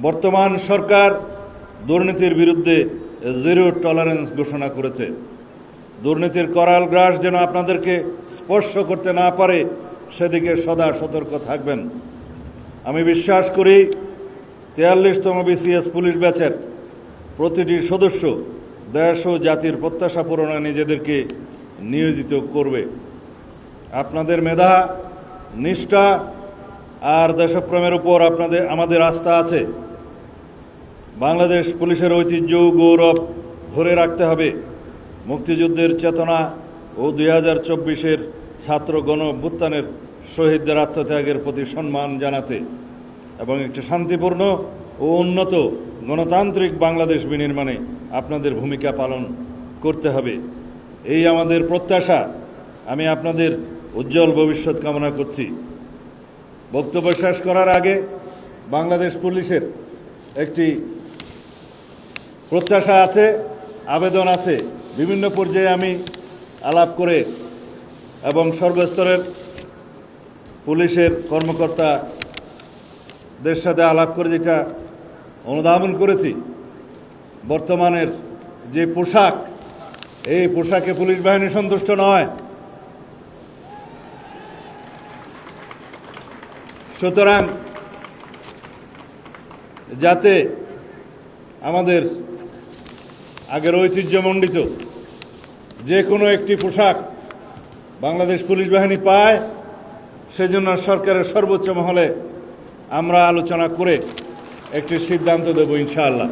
বর্তমান সরকার দুর্নীতির বিরুদ্ধে জিরো টলারেন্স ঘোষণা করেছে। দুর্নীতির করাল গ্রাস যেন আপনাদেরকে স্পর্শ করতে না পারে সেদিকে সদা সতর্ক থাকবেন। আমি বিশ্বাস করি 43তম বিসিএস পুলিশ ব্যাচের প্রতিটি সদস্য দেশ ও জাতির প্রত্যাশা পূরণে নিজেদেরকে নিয়োজিত করবে। আপনাদের মেধা, নিষ্ঠা আর দেশপ্রেমের উপর আমাদের আস্থা আছে। বাংলাদেশ পুলিশের ঐতিহ্য ও গৌরব ধরে রাখতে হবে। মুক্তিযুদ্ধের চেতনা ও 2024-এর ছাত্র গণ অভ্যুত্থানের শহীদদের আত্মত্যাগের প্রতি সম্মান জানাতে এবং একটি শান্তিপূর্ণ ও উন্নত গণতান্ত্রিক বাংলাদেশ বিনির্মাণে আপনাদের ভূমিকা পালন করতে হবে। এই আমাদের প্রত্যাশা। আমি আপনাদের উজ্জ্বল ভবিষ্যৎ কামনা করছি। বক্তব্য শেষ করার আগে বাংলাদেশ পুলিশের একটি প্রত্যাশা আছে, আবেদন আছে। বিভিন্ন পর্যায়ে আমি আলাপ করে এবং সর্বস্তরের পুলিশের কর্মকর্তাদের সাথে আলাপ করে যেটা অনুধাবন করেছি, বর্তমানের যে পোশাক, এই পোশাকে পুলিশ বাহিনী সন্তুষ্ট নয়। সুতরাং যাতে আমাদের আগের ঐতিহ্যমণ্ডিত যে কোনো একটি পোশাক বাংলাদেশ পুলিশ বাহিনী পায়, সেজন্য সরকারের সর্বোচ্চ মহলে আমরা আলোচনা করে একটি সিদ্ধান্ত দেব ইনশাআল্লাহ।